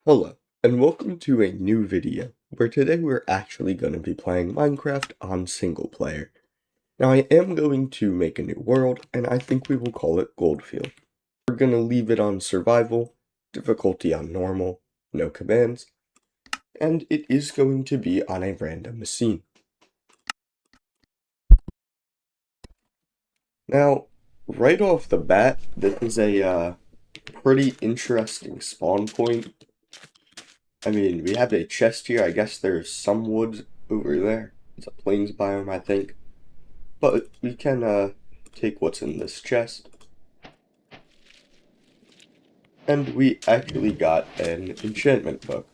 Hello, and welcome to a new video, where today we're actually going to be playing Minecraft on single player. Now I am going to make a new world, and I think we will call it Goldfield. We're going to leave it on survival, difficulty on normal, no commands, and it is going to be on a random scene. Now, right off the bat, this is a pretty interesting spawn point. I mean, we have a chest here. I guess there's some woods over there. It's a plains biome, I think. But we can take what's in this chest. And we actually got an enchantment book.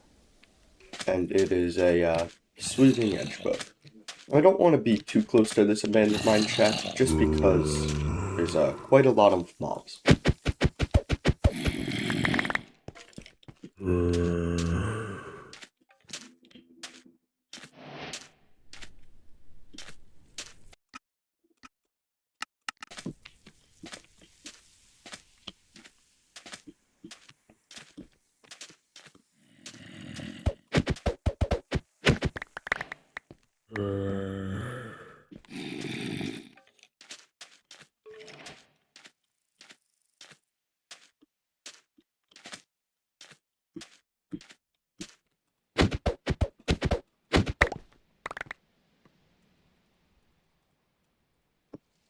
And it is a sweeping edge book. I don't want to be too close to this abandoned mine shaft, just because there's quite a lot of mobs.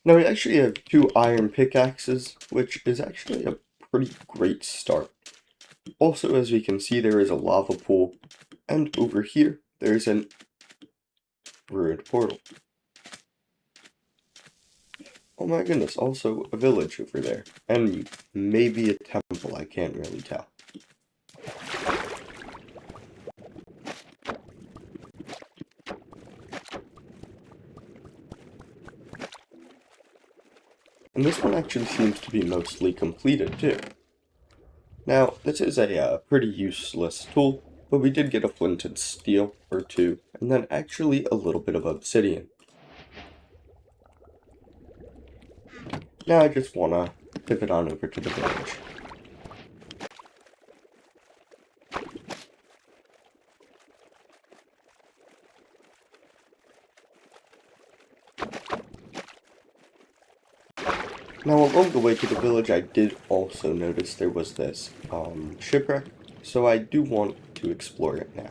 Now we actually have 2 iron pickaxes, which is actually a pretty great start. Also, as we can see, there is a lava pool, and over here, there's an ruined portal. Oh my goodness, also a village over there, and maybe a temple, I can't really tell. And this one actually seems to be mostly completed too. Now, this is a pretty useless tool, but we did get a flint and steel or 2, and then actually a little bit of obsidian. Now I just want to pivot on over to the village. Now along the way to the village, I did also notice there was this shipwreck, so I do want to explore it now.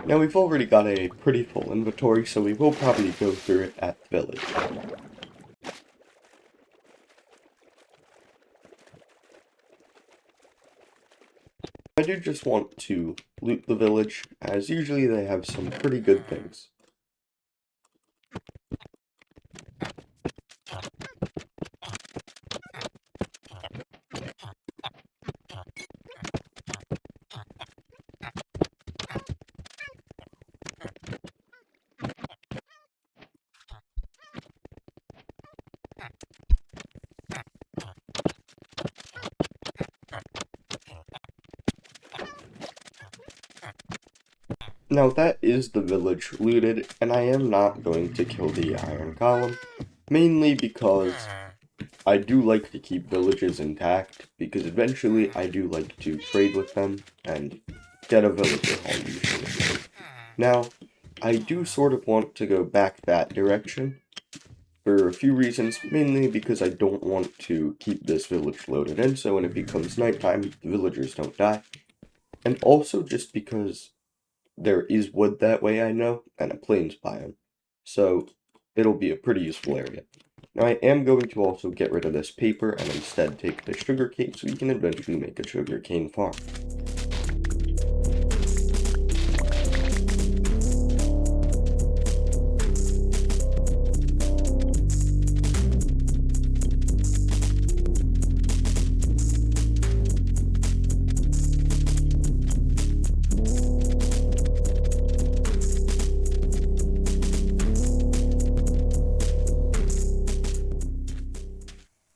Now we've already got a pretty full inventory, so we will probably go through it at the village. I do just want to loot the village, as usually they have some pretty good things. Now that is the village looted, and I am not going to kill the iron golem, mainly because I do like to keep villages intact, because eventually I do like to trade with them and get a villager home usually. Now, I do sort of want to go back that direction for a few reasons, mainly because I don't want to keep this village loaded in, so when it becomes nighttime, the villagers don't die, and also just because there is wood that way, I know, and a plains biome, so it'll be a pretty useful area. Now I am going to also get rid of this paper and instead take the sugarcane so we can eventually make a sugarcane farm.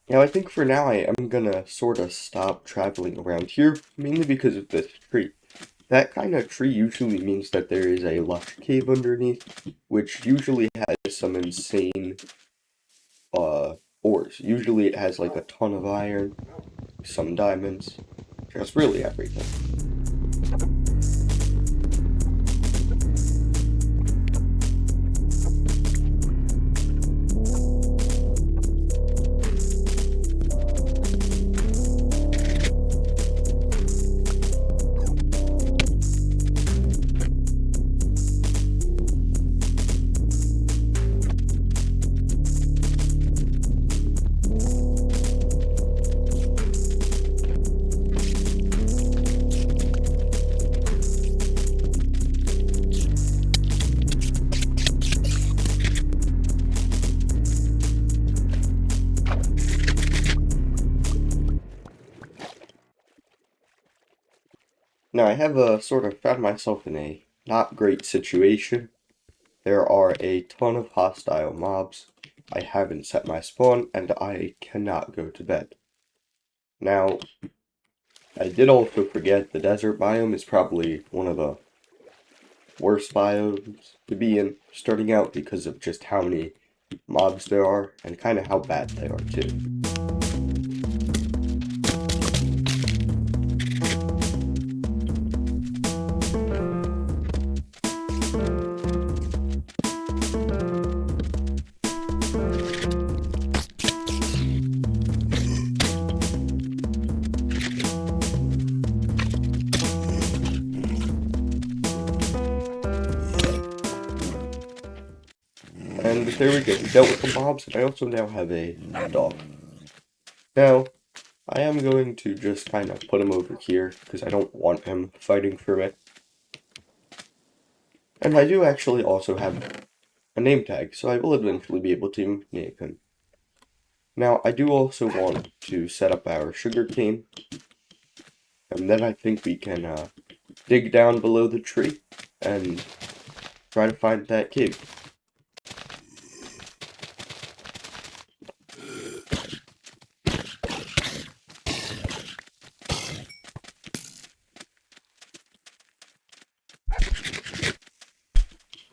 Now I think for now I am gonna sort of stop traveling around here, mainly because of this tree. That kind of tree usually means that there is a lush cave underneath, which usually has some insane ores. Usually it has like a ton of iron, some diamonds, just really everything. Now I have sort of found myself in a not great situation. There are a ton of hostile mobs. I haven't set my spawn, and I cannot go to bed. Now, I did also forget the desert biome is probably one of the worst biomes to be in, starting out because of just how many mobs there are, and kind of how bad they are too. And there we go, we dealt with the mobs, and I also now have a dog. Now, I am going to just kind of put him over here, because I don't want him fighting for me. And I do actually also have a name tag, so I will eventually be able to name him. Now, I do also want to set up our sugarcane, and then I think we can dig down below the tree and try to find that cave.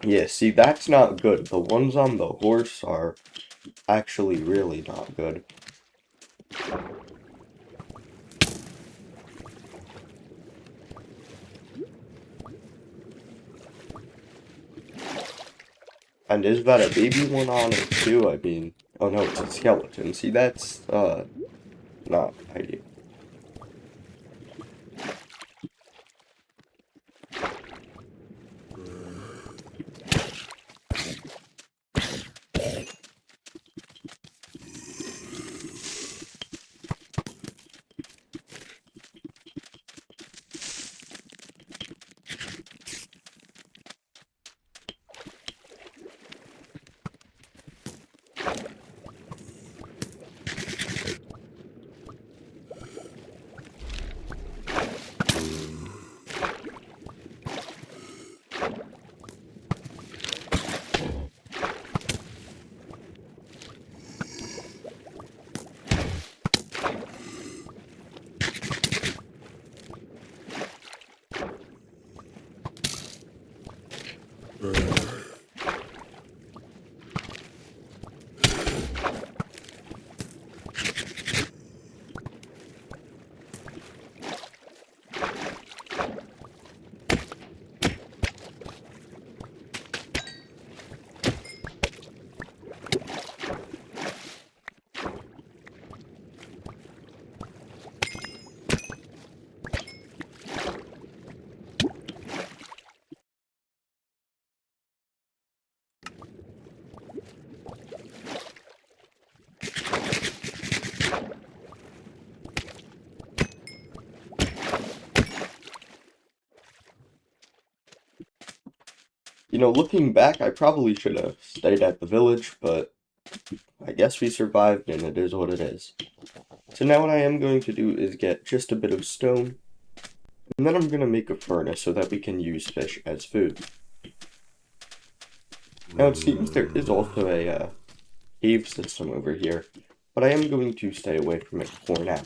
Yeah, see, that's not good. The ones on the horse are actually really not good. And is that a baby one on it too? I mean, oh no, it's a skeleton. See, that's, not ideal. You know, looking back, I probably should have stayed at the village, but I guess we survived and it is what it is. So now what I am going to do is get just a bit of stone, and then I'm going to make a furnace so that we can use fish as food. Now it seems there is also a cave system over here, but I am going to stay away from it for now.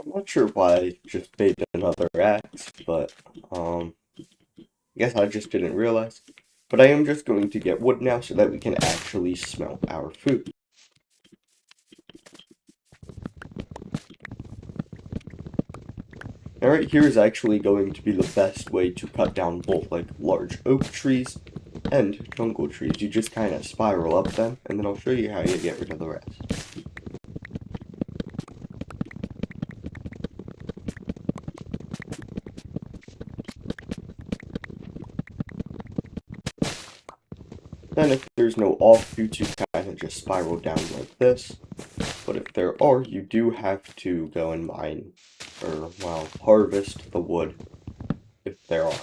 I'm not sure why I just made another axe, but I guess I just didn't realize. But I am just going to get wood now so that we can actually smelt our food. Now right here is actually going to be the best way to cut down both like large oak trees and jungle trees. You just kind of spiral up them, and then I'll show you how you get rid of the rest. Then if there's no offshoots, you kind of just spiral down like this. But if there are, you do have to go and mine, or, well, harvest the wood, if there are.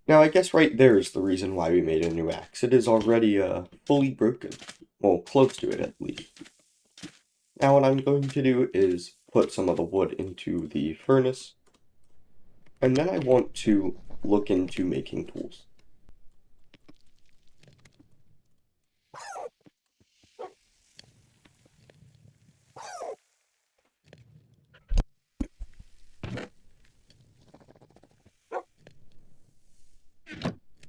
Now, I guess right there is the reason why we made a new axe. It is already, fully broken. Well, close to it, at least. Now, what I'm going to do is put some of the wood into the furnace, and then I want to look into making tools.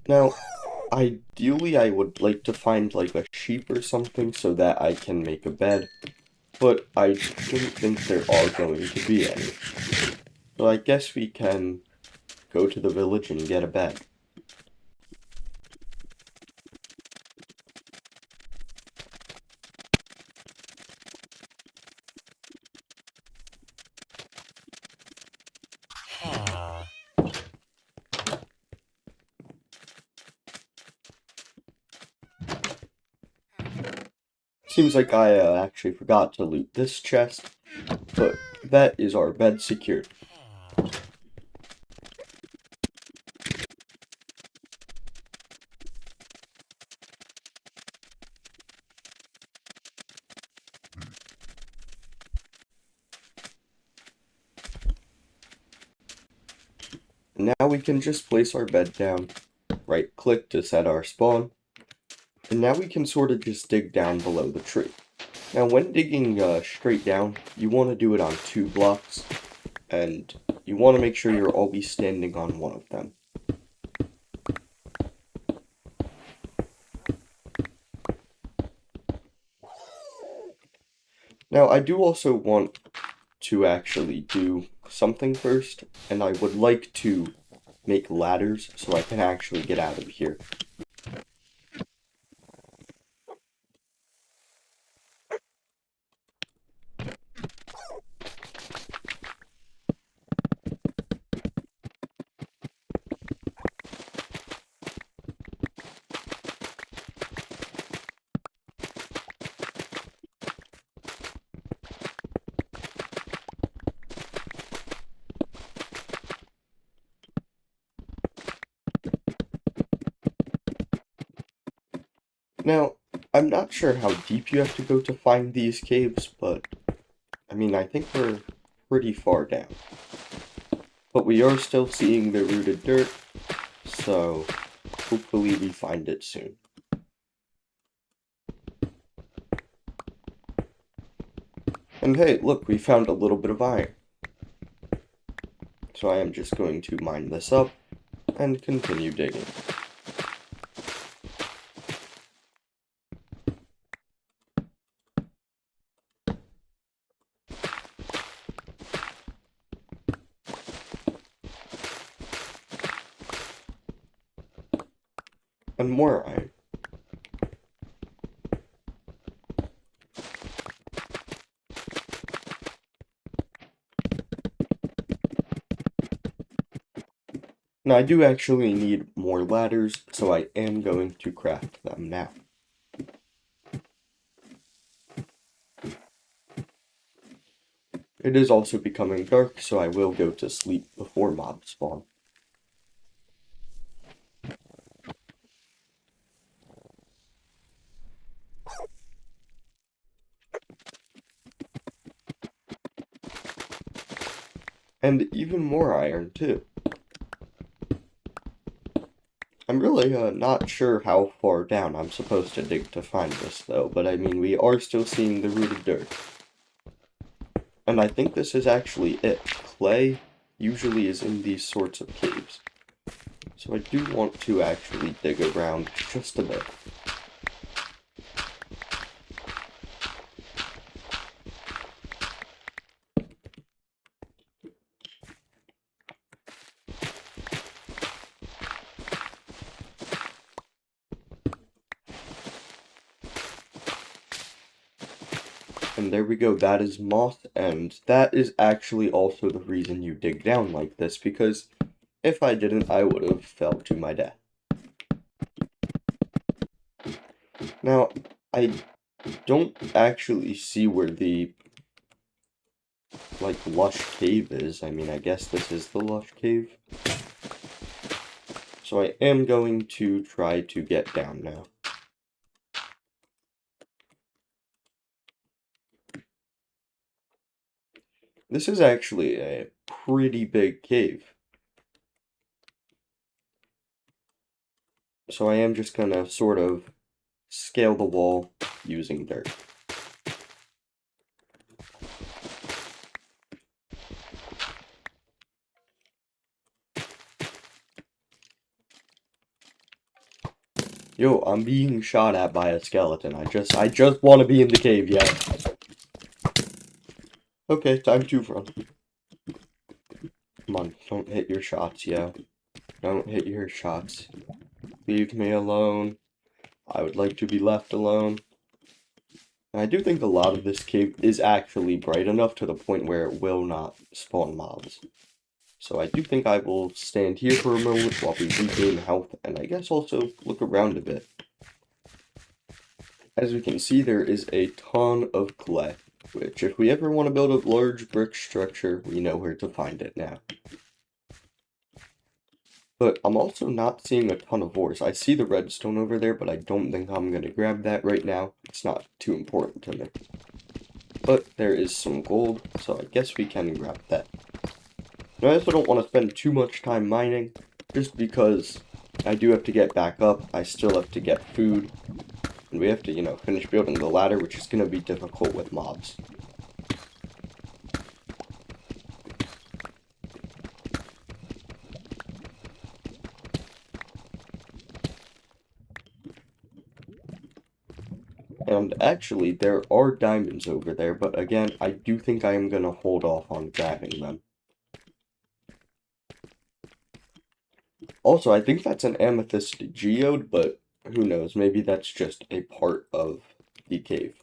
Now, ideally I would like to find like a sheep or something so that I can make a bed, but I don't think there are going to be any. So I guess we can go to the village and get a bed. Seems like I actually forgot to loot this chest, but that is our bed secured. And now we can just place our bed down, right click to set our spawn, and now we can sort of just dig down below the tree. Now when digging straight down, you want to do it on 2 blocks, and you want to make sure you're always standing on one of them. Now I do also want to actually do something first, and I would like to make ladders so I can actually get out of here. Now, I'm not sure how deep you have to go to find these caves, but I mean, I think we're pretty far down. But we are still seeing the rooted dirt, so hopefully we find it soon. And hey, look, we found a little bit of iron. So I am just going to mine this up and continue digging. And more iron. Now, I do actually need more ladders, so I am going to craft them now. It is also becoming dark, so I will go to sleep before mobs spawn. And even more iron, too. I'm really not sure how far down I'm supposed to dig to find this, though, but I mean, we are still seeing the root of dirt. And I think this is actually it. Clay usually is in these sorts of caves. So I do want to actually dig around just a bit. And there we go, that is moss, and that is actually also the reason you dig down like this, because if I didn't, I would have fell to my death. Now, I don't actually see where the, like, lush cave is. I mean, I guess this is the lush cave. So I am going to try to get down now. This is actually a pretty big cave. So I am just gonna sort of scale the wall using dirt. Yo, I'm being shot at by a skeleton. I just want to be in the cave, yeah. Okay, time to run. Come on, don't hit your shots, yo. Don't hit your shots. Leave me alone. I would like to be left alone. And I do think a lot of this cave is actually bright enough to the point where it will not spawn mobs. So I do think I will stand here for a moment while we regain health, and I guess also look around a bit. As we can see, there is a ton of clay, which if we ever want to build a large brick structure, we know where to find it now. But I'm also not seeing a ton of ores. I see the redstone over there, but I don't think I'm going to grab that right now. It's not too important to me. But there is some gold, so I guess we can grab that. Now, I also don't want to spend too much time mining, just because I do have to get back up. I still have to get food. And we have to, you know, finish building the ladder, which is going to be difficult with mobs. And actually, there are diamonds over there, but again, I do think I am going to hold off on grabbing them. Also, I think that's an amethyst geode, but who knows, maybe that's just a part of the cave.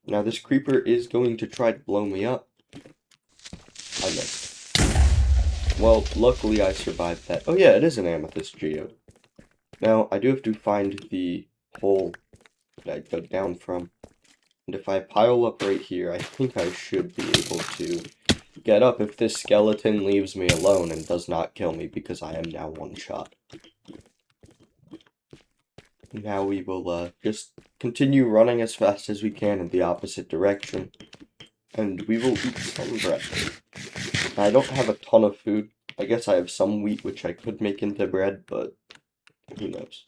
Now, this creeper is going to try to blow me up. I missed. Well, luckily I survived that. Oh yeah, it is an amethyst geode. Now, I do have to find the hole that I dug down from. And if I pile up right here, I think I should be able to get up if this skeleton leaves me alone and does not kill me because I am now one shot. Now we will just continue running as fast as we can in the opposite direction. And we will eat some bread. I don't have a ton of food. I guess I have some wheat which I could make into bread, but who knows.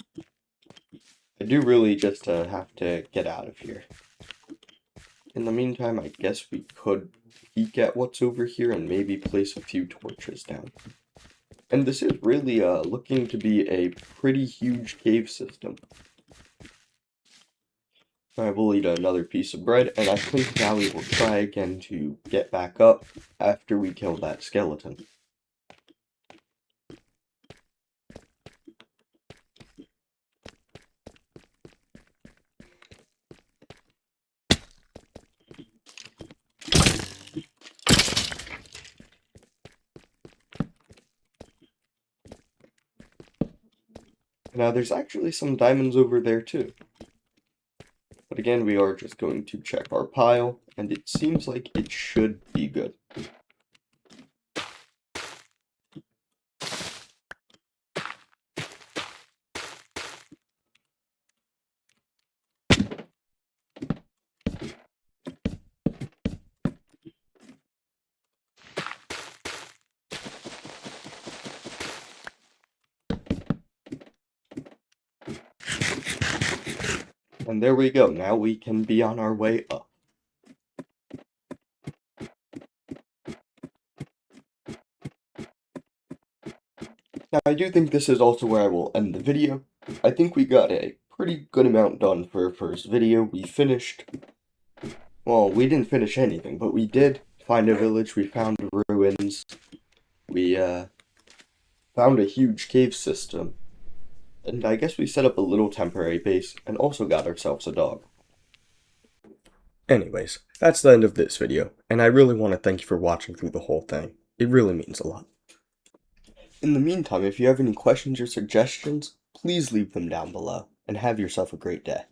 I do really just have to get out of here. In the meantime, I guess we could peek at what's over here and maybe place a few torches down. And this is really looking to be a pretty huge cave system. I will eat another piece of bread, and I think now we will try again to get back up after we kill that skeleton. Now there's actually some diamonds over there too. But again, we are just going to check our pile, and it seems like it should be good. And there we go, now we can be on our way up. Now I do think this is also where I will end the video. I think we got a pretty good amount done for our first video. We finished, well, we didn't finish anything, but we did find a village, we found ruins, we found a huge cave system, and I guess we set up a little temporary base, and also got ourselves a dog. Anyways, that's the end of this video, and I really want to thank you for watching through the whole thing. It really means a lot. In the meantime, if you have any questions or suggestions, please leave them down below, and have yourself a great day.